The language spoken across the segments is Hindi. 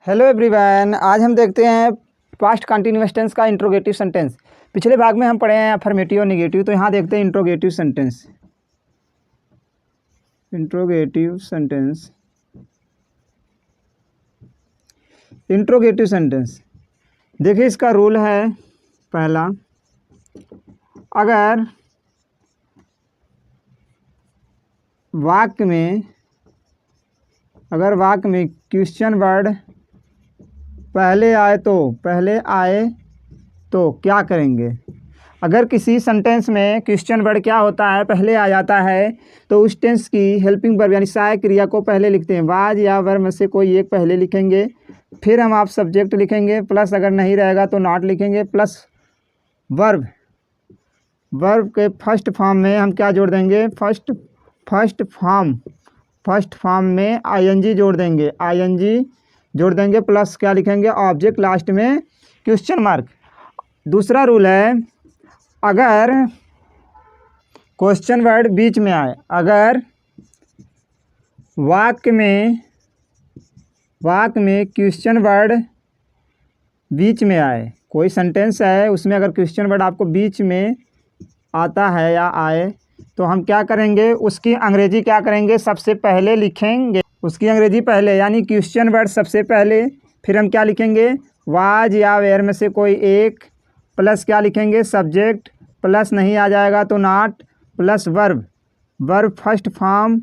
हेलो एवरीवन, आज हम देखते हैं पास्ट कंटिन्यूअस टेंस का इंट्रोगेटिव सेंटेंस। पिछले भाग में हम पढ़े हैं अफर्मेटिव और निगेटिव, तो यहाँ देखते हैं interrogative sentence. Interrogative sentence interrogative sentence देखिए, इसका रूल है पहला, अगर वाक्य में क्वेश्चन वर्ड पहले आए तो क्या करेंगे। अगर किसी सेंटेंस में क्वेश्चन वर्ड क्या होता है, पहले आ जाता है, तो उस टेंस की हेल्पिंग वर्ब यानी सहायक क्रिया को पहले लिखते हैं। वाज या वर्ब में से कोई एक पहले लिखेंगे, फिर हम आप सब्जेक्ट लिखेंगे, प्लस अगर नहीं रहेगा तो नॉट लिखेंगे, प्लस वर्ब के फर्स्ट फॉर्म में हम क्या जोड़ देंगे, फर्स्ट फॉर्म में आईएनजी जोड़ देंगे, प्लस क्या लिखेंगे, ऑब्जेक्ट, लास्ट में क्वेश्चन मार्क। दूसरा रूल है, अगर क्वेश्चन वर्ड बीच में आए, अगर वाक्य में क्वेश्चन वर्ड बीच में आए, कोई सेंटेंस है उसमें अगर क्वेश्चन वर्ड आपको बीच में आता है या आए, तो हम क्या करेंगे, उसकी अंग्रेजी क्या करेंगे, सबसे पहले लिखेंगे। उसकी अंग्रेजी पहले यानी क्वेश्चन वर्ड सबसे पहले, फिर हम क्या लिखेंगे, वाज या वेयर में से कोई एक, प्लस क्या लिखेंगे, सब्जेक्ट, प्लस नहीं आ जाएगा तो not, plus verb first form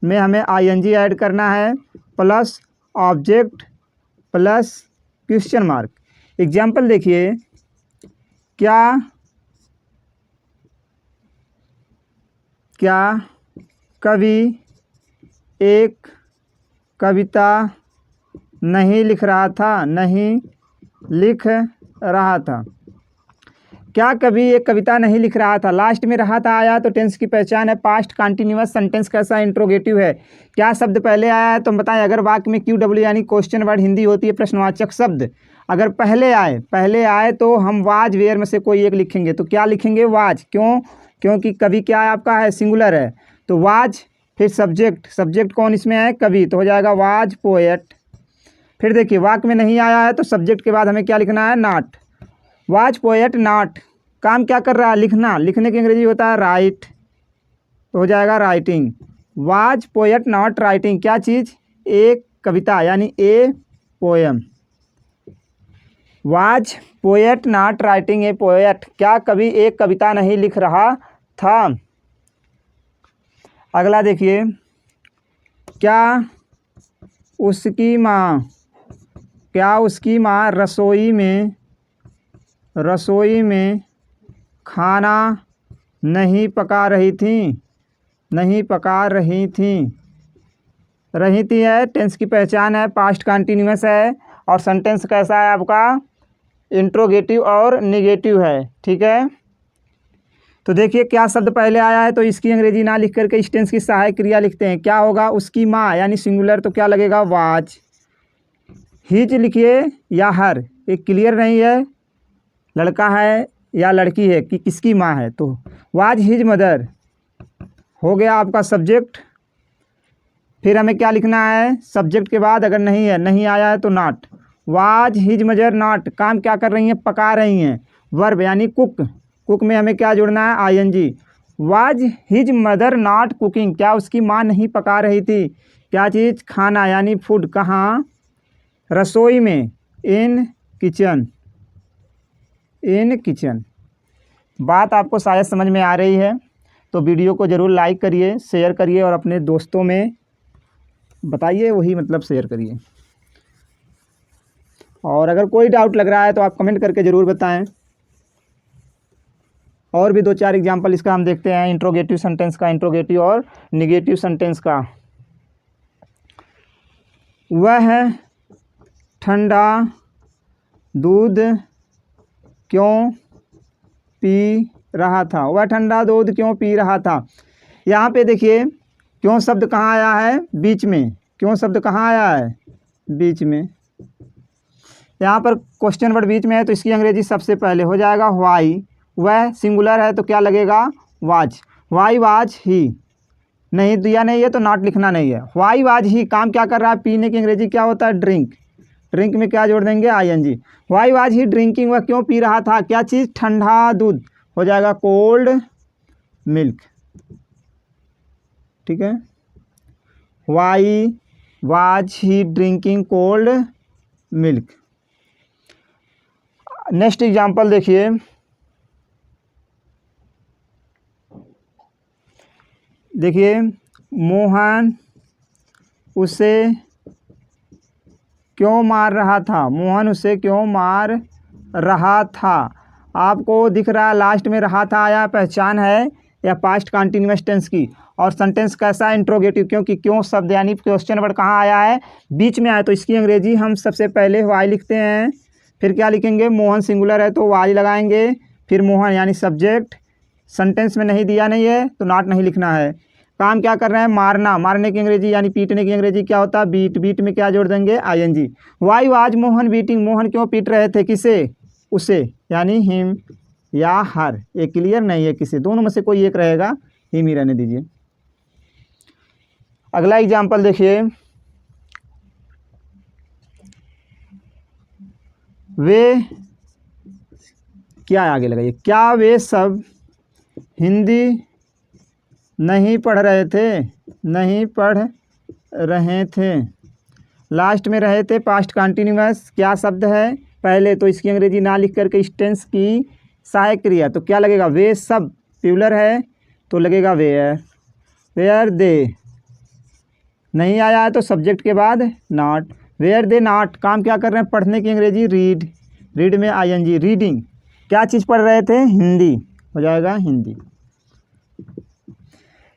में हमें आईएनजी ऐड करना है, plus object, plus question mark. Example देखिए, क्या कवि एक कविता नहीं लिख रहा था। क्या कवि एक कविता नहीं लिख रहा था, लास्ट में रहा था आया तो टेंस की पहचान है। पास्ट कंटिन्यूअस सेंटेंस कैसा इंट्रोगेटिव है, क्या शब्द पहले आया है तो बताएं। अगर वाक्य में QW यानी क्वेश्चन वर्ड हिंदी होती है प्रश्नवाचक शब्द, अगर पहले आए तो हम वाज वेयर में से कोई एक लिखेंगे, तो क्या लिखेंगे, वाज। क्योंकि कवि क्या है आपका, है सिंगुलर है, तो वाज, फिर सब्जेक्ट कौन इसमें है, कवि, तो हो जाएगा वाज पोएट। फिर देखिए, वाक्य में नहीं आया है तो सब्जेक्ट के बाद हमें क्या लिखना है, नॉट। वाज पोएट नॉट, काम क्या कर रहा है, लिखने की अंग्रेजी होता है राइट, तो हो जाएगा writing. Was poet not writing, क्या चीज़, एक कविता यानी a poem. Was poet not writing a poet, क्या कवि एक कविता नहीं लिख रहा था। अगला देखिए, क्या उसकी माँ रसोई में खाना नहीं पका रही थी है टेंस की पहचान है, पास्ट कंटिन्यूअस है, और सेंटेंस कैसा है आपका, इंट्रोगेटिव और निगेटिव है, ठीक है। तो देखिए, क्या शब्द पहले आया है तो इसकी अंग्रेजी ना लिख करके इस टेंस की सहायक क्रिया लिखते हैं। क्या होगा, उसकी माँ यानी सिंगुलर, तो क्या लगेगा, वाज। हिज लिखिए या हर, ये क्लियर नहीं है, लड़का है या लड़की है कि किसकी माँ है, तो वाज हिज मदर हो गया आपका सब्जेक्ट। फिर हमें क्या लिखना है, सब्जेक्ट के बाद अगर नहीं आया है तो not. Was his mother not, काम क्या कर रही हैं, पका रही हैं। वर्ब यानी कुक में हमें क्या जोड़ना है, I N G. Was his mother not cooking, क्या उसकी माँ नहीं पका रही थी, क्या चीज़, खाना यानी फूड, कहाँ, रसोई में, इन किचन। बात आपको शायद समझ में आ रही है, तो वीडियो को ज़रूर लाइक करिए, शेयर करिए और अपने दोस्तों में बताइए, वही मतलब शेयर करिए। और अगर कोई डाउट लग रहा है तो आप कमेंट करके ज़रूर बताएं। और भी 2-4 एग्जाम्पल इसका हम देखते हैं, इंट्रोगेटिव सेंटेंस का, इंट्रोगेटिव और निगेटिव सेंटेंस का। वह ठंडा दूध क्यों पी रहा था। यहाँ पे देखिए, क्यों शब्द कहाँ आया है, बीच में। बीच में, यहाँ पर क्वेश्चन वर्ड बीच में है तो इसकी अंग्रेजी सबसे पहले हो जाएगा व्हाई। वह सिंगुलर है तो क्या लगेगा, वाज। व्हाई वाज ही, नहीं दिया नहीं है तो नॉट लिखना नहीं है। व्हाई वाज ही, काम क्या कर रहा है, पीने की अंग्रेजी क्या होता है, ड्रिंक। ड्रिंक में क्या जोड़ देंगे, ING। Why was he drinking, वह क्यों पी रहा था, क्या चीज़, ठंडा दूध, हो जाएगा कोल्ड मिल्क। ठीक है, why was he drinking cold milk. Next example देखिए, मोहन उसे क्यों मार रहा था, मोहन उसे क्यों मार रहा था। आपको दिख रहा है लास्ट में रहा था आया, पहचान है या पास्ट कंटिन्यूअस टेंस की। और सेंटेंस कैसा है, इंट्रोगेटिव, क्योंकि क्यों शब्द यानी क्वेश्चन वर्ड कहाँ आया है, बीच में आया। तो इसकी अंग्रेजी हम सबसे पहले वाई लिखते हैं, फिर क्या लिखेंगे, मोहन सिंगुलर है तो वाई लगाएंगे, फिर मोहन यानी सब्जेक्ट। सेंटेंस में नहीं दिया नहीं है तो नॉट नहीं लिखना है। काम क्या कर रहे हैं, मारना, मारने की अंग्रेजी यानी पीटने की अंग्रेजी क्या होता है, बीट। बीट में क्या जोड़ देंगे, ING। Why was Mohan beating, Mohan क्यों पीट रहे थे, किसे, उसे, यानी हिम या हर। ये क्लियर नहीं है, किसी दोनों में से कोई एक रहेगा, हिम ही रहने दीजिए। अगला एग्जाम्पल देखिए, वे क्या आगे लगाइए, क्या वे सब हिंदी नहीं पढ़ रहे थे, नहीं पढ़ रहे थे। लास्ट में रहे थे पास्ट कंटिन्यूअस, क्या शब्द है पहले, तो इसकी अंग्रेजी ना लिख करके इस टेंस की सहायक क्रिया, तो क्या लगेगा, वे सब, प्लूरल है तो लगेगा वेयर। वेयर दे, नहीं आया है तो सब्जेक्ट के बाद नॉट, वेयर दे नॉट। काम क्या कर रहे हैं, पढ़ने की अंग्रेजी रीड, रीड में ING। रीडिंग, क्या चीज़ पढ़ रहे थे, हिंदी, हो जाएगा हिंदी।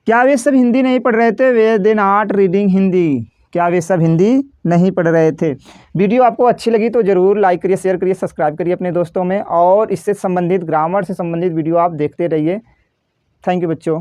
क्या वे सब हिंदी नहीं पढ़ रहे थे, were they not reading Hindi, क्या वे सब हिंदी नहीं पढ़ रहे थे। वीडियो आपको अच्छी लगी तो ज़रूर लाइक करिए, शेयर करिए, सब्सक्राइब करिए अपने दोस्तों में, और इससे संबंधित ग्रामर से संबंधित वीडियो आप देखते रहिए। थैंक यू बच्चों।